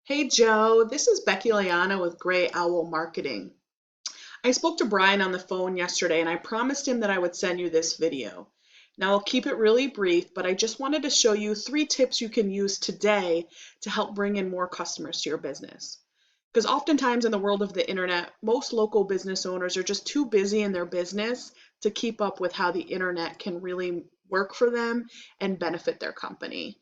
Hey Joe, this is Becky Liana with Gray Owl Marketing. I spoke to Brian on the phone yesterday and I promised him that I would send you this video. Now I'll keep it really brief, but I just wanted to show you 3 tips you can use today to help bring in more customers to your business. Because oftentimes in the world of the internet, most local business owners are just too busy in their business to keep up with how the internet can really work for them and benefit their company.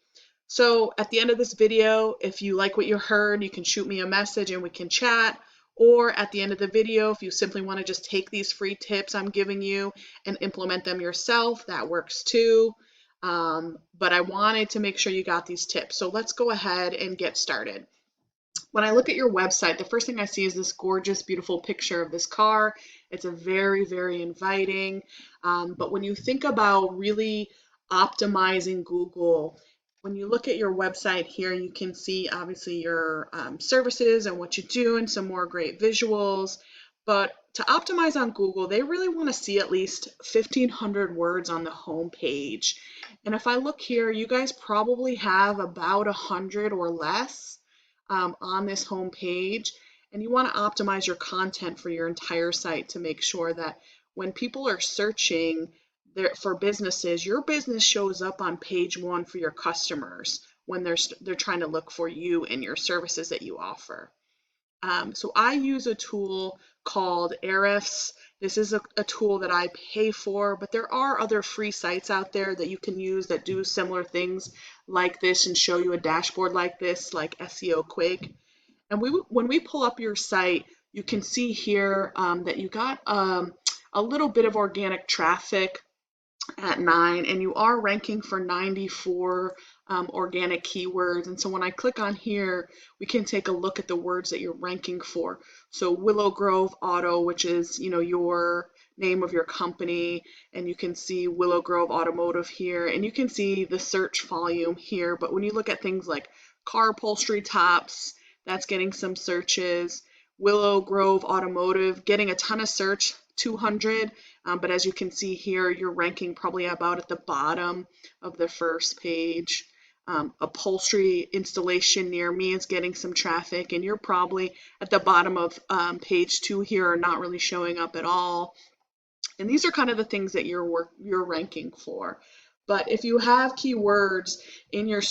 So at the end of this video, if you like what you heard, you can shoot me a message and we can chat. Or at the end of the video, if you simply want to just take these free tips I'm giving you and implement them yourself, that works too. But I wanted to make sure you got these tips. So let's go ahead and get started. When I look at your website, the first thing I see is this gorgeous, beautiful picture of this car. It's a very, very inviting. But when you think about really optimizing Google, when you look at your website here, you can see obviously your services and what you do and some more great visuals. But to optimize on Google, they really want to see at least 1,500 words on the home page. And if I look here, you guys probably have about 100 or less on this home page, and you want to optimize your content for your entire site to make sure that when people are searching for businesses, your business shows up on page one for your customers when they're trying to look for you and your services that you offer. So I use a tool called Ahrefs. This is a tool that I pay for, but there are other free sites out there that you can use that do similar things like this and show you a dashboard like this, like SEO Quake. And when we pull up your site, you can see here that you got a little bit of organic traffic at 9, and you are ranking for 94 organic keywords. And so when I click on here, we can take a look at the words that you're ranking for. So Willow Grove Auto, which is your name of your company, and you can see Willow Grove Automotive here, and you can see the search volume here. But when you look at things like car upholstery tops, that's getting some searches. Willow Grove Automotive getting a ton of search, 200, but as you can see here, you're ranking probably about at the bottom of the first page. Upholstery installation near me is getting some traffic, and you're probably at the bottom of page 2 here, not really showing up at all. And these are kind of the things that you're ranking for. But if you have keywords in your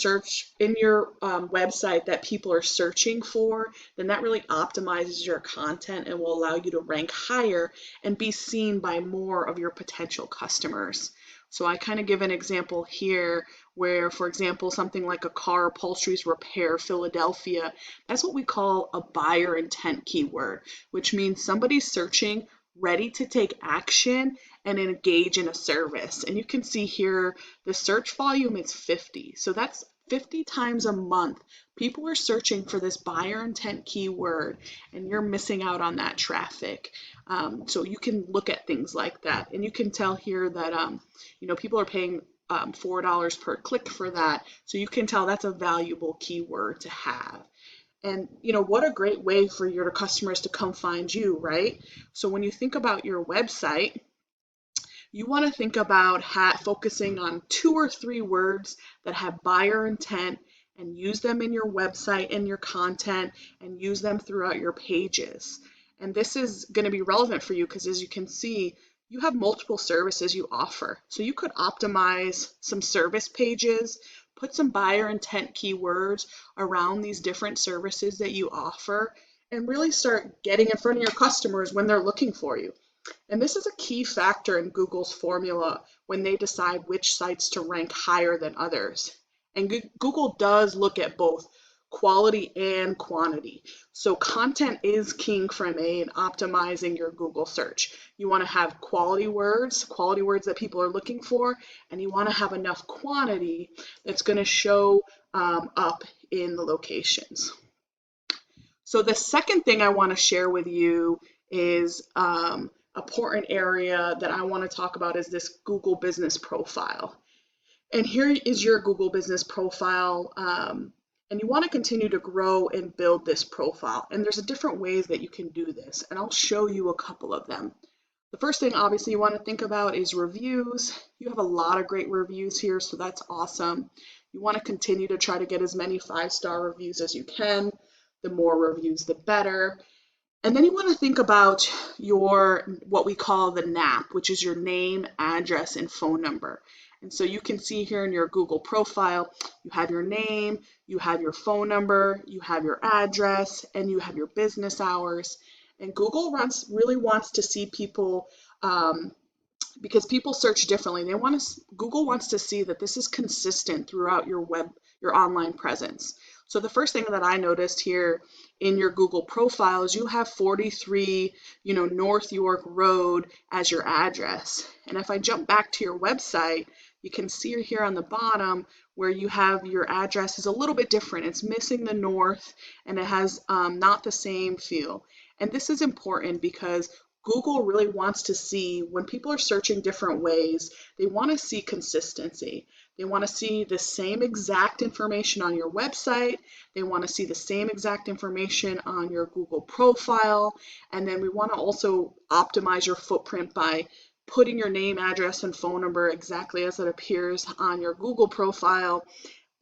website that people are searching for, then that really optimizes your content and will allow you to rank higher and be seen by more of your potential customers. So I kind of give an example here where, for example, something like a car upholsteries repair Philadelphia, that's what we call a buyer intent keyword, which means somebody's searching ready to take action and engage in a service. And you can see here the search volume is 50. So that's 50 times a month. People are searching for this buyer intent keyword, and you're missing out on that traffic. So you can look at things like that, and you can tell here that people are paying $4 per click for that. So you can tell that's a valuable keyword to have. And what a great way for your customers to come find you, right? So when you think about your website, you want to think about focusing on 2 or 3 words that have buyer intent and use them in your website and your content and use them throughout your pages. And this is going to be relevant for you because, as you can see, you have multiple services you offer. So you could optimize some service pages, put some buyer intent keywords around these different services that you offer, and really start getting in front of your customers when they're looking for you. And this is a key factor in Google's formula when they decide which sites to rank higher than others. And Google does look at both quality and quantity. So content is king from in optimizing your Google search. You want to have quality words that people are looking for, and you want to have enough quantity that's going to show up in the locations. So the second thing I want to share with you is important area that I want to talk about is this Google Business Profile. And here is your Google Business Profile. And you want to continue to grow and build this profile. And there's different ways that you can do this. And I'll show you a couple of them. The first thing obviously you want to think about is reviews. You have a lot of great reviews here, so that's awesome. You want to continue to try to get as many 5-star reviews as you can. The more reviews, the better. And then you want to think about what we call the NAP, which is your name, address, and phone number. And so you can see here in your Google profile, you have your name, you have your phone number, you have your address, and you have your business hours. And Google really wants to see people, because people search differently. Google wants to see that this is consistent throughout your online presence. So the first thing that I noticed here in your Google profile is you have 43, North York Road as your address. And if I jump back to your website, you can see here on the bottom where you have your address is a little bit different. It's missing the north and it has not the same feel. And this is important because Google really wants to see when people are searching different ways, they want to see consistency. They want to see the same exact information on your website. They want to see the same exact information on your Google profile. And then we want to also optimize your footprint by putting your name, address, and phone number exactly as it appears on your Google profile,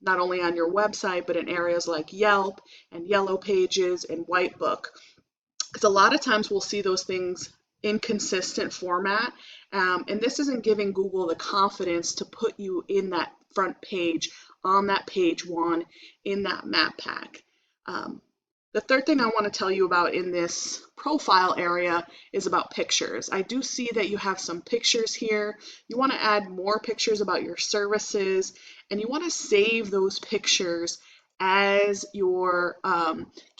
not only on your website, but in areas like Yelp and Yellow Pages and Whitebook. Because a lot of times we'll see those things in consistent format, and this isn't giving Google the confidence to put you in that front page, on that page one, in that map pack. The third thing I want to tell you about in this profile area is about pictures. I do see that you have some pictures here. You want to add more pictures about your services, and you want to save those pictures as your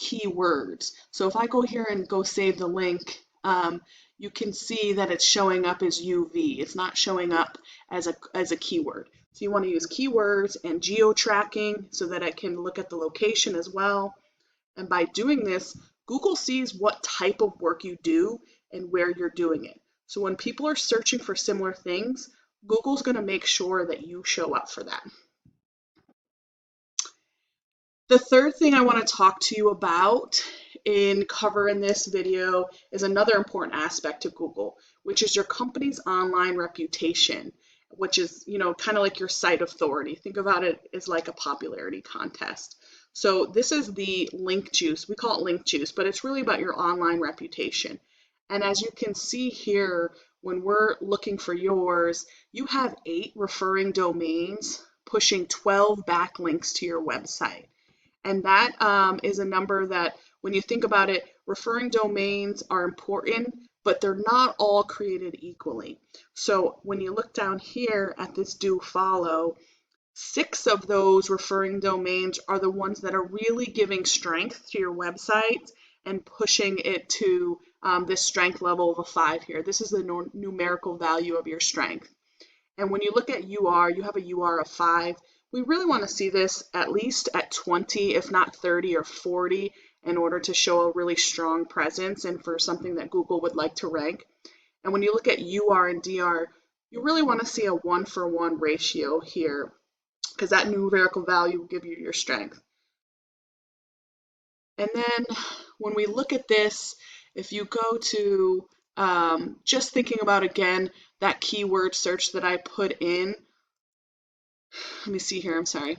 keywords. So if I go here and go save the link, you can see that it's showing up as UV. It's not showing up as a keyword. So you want to use keywords and geo-tracking so that I can look at the location as well. And by doing this, Google sees what type of work you do and where you're doing it. So when people are searching for similar things, Google's going to make sure that you show up for that. The third thing I want to talk to you about in this video is another important aspect of Google, which is your company's online reputation, which is, kind of like your site authority. Think about it as like a popularity contest. So this is the link juice. We call it link juice, but it's really about your online reputation. And as you can see here, when we're looking for yours, you have 8 referring domains pushing 12 backlinks to your website. And that is a number that, when you think about it, referring domains are important, but they're not all created equally. So when you look down here at this do follow, 6 of those referring domains are the ones that are really giving strength to your website and pushing it to this strength level of a 5 here. This is the numerical value of your strength. And when you look at UR, you have a UR of 5. We really want to see this at least at 20, if not 30 or 40, in order to show a really strong presence and for something that Google would like to rank. And when you look at UR and DR, you really want to see a 1-for-1 ratio here, because that numerical value will give you your strength. And then when we look at this, if you go to just thinking about, again, that keyword search that I put in, let me see here, I'm sorry.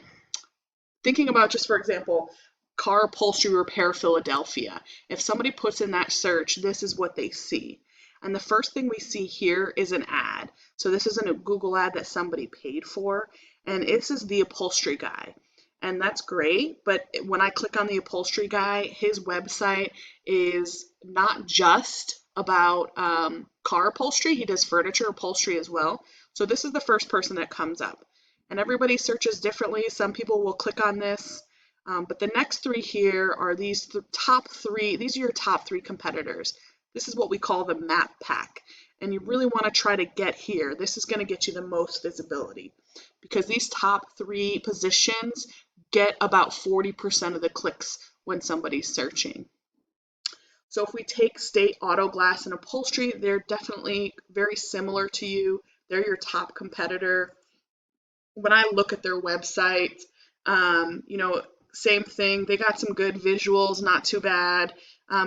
Thinking about, just for example, car upholstery repair Philadelphia. If somebody puts in that search, this is what they see. And the first thing we see here is an ad. So this isn't a Google ad that somebody paid for. And this is the upholstery guy. And that's great. But when I click on the upholstery guy, his website is not just about car upholstery. He does furniture upholstery as well. So this is the first person that comes up. And everybody searches differently. Some people will click on this. But the next 3 here are these top 3. These are your top 3 competitors. This is what we call the map pack. And you really want to try to get here. This is going to get you the most visibility, because these top 3 positions get about 40% of the clicks when somebody's searching. So if we take State Auto Glass and Upholstery, they're definitely very similar to you. They're your top competitor. When I look at their website, same thing. They got some good visuals, not too bad.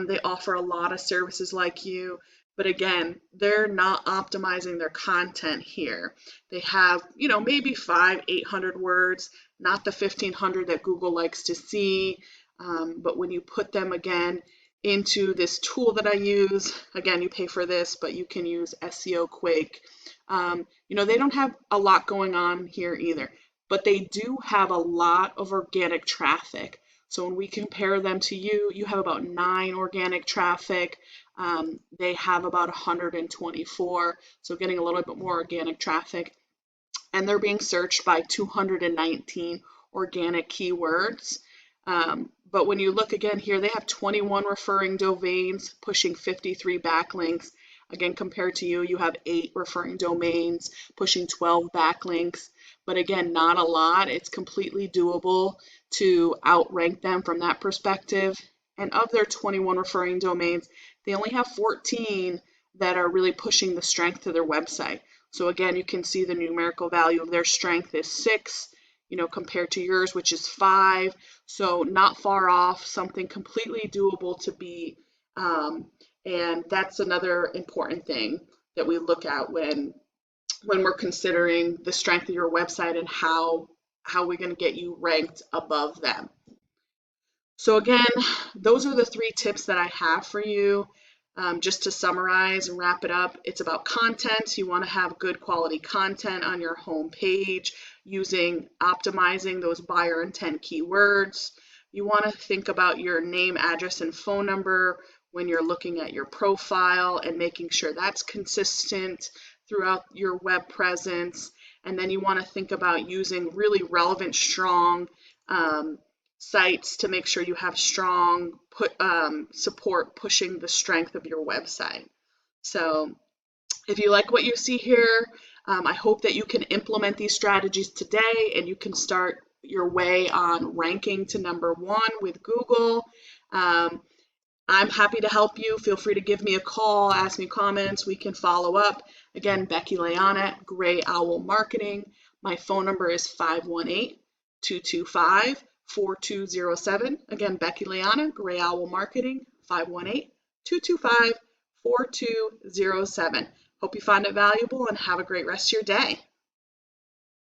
They offer a lot of services like you. But again, they're not optimizing their content here. They have, maybe 500-800 words, not the 1,500 that Google likes to see. But when you put them again into this tool that I use, again, you pay for this, but you can use SEO Quake. They don't have a lot going on here either, but they do have a lot of organic traffic. So when we compare them to you have about 9 organic traffic. They have about 124, so getting a little bit more organic traffic. And they're being searched by 219 organic keywords. But when you look again here, they have 21 referring domains pushing 53 backlinks. Again, compared to you have 8 referring domains pushing 12 backlinks. But again, not a lot. It's completely doable to outrank them from that perspective. And of their 21 referring domains, they only have 14 that are really pushing the strength to their website. So again, you can see the numerical value of their strength is 6, compared to yours, which is 5. So not far off, something completely doable to beat. And that's another important thing that we look at when we're considering the strength of your website and how we're going to get you ranked above them. So again, those are the 3 tips that I have for you. Just to summarize and wrap it up, it's about content. You want to have good quality content on your home page optimizing those buyer intent keywords. You want to think about your name, address, and phone number when you're looking at your profile and making sure that's consistent throughout your web presence. And then you want to think about using really relevant, strong sites to make sure you have strong support pushing the strength of your website. So if you like what you see here, I hope that you can implement these strategies today and you can start your way on ranking to #1 with Google. I'm happy to help you. Feel free to give me a call, ask me comments. We can follow up. Again, Becky Leana, Gray Owl Marketing. My phone number is 518-225-4207. Again, Becky Leana, Gray Owl Marketing, 518-225-4207. Hope you find it valuable and have a great rest of your day.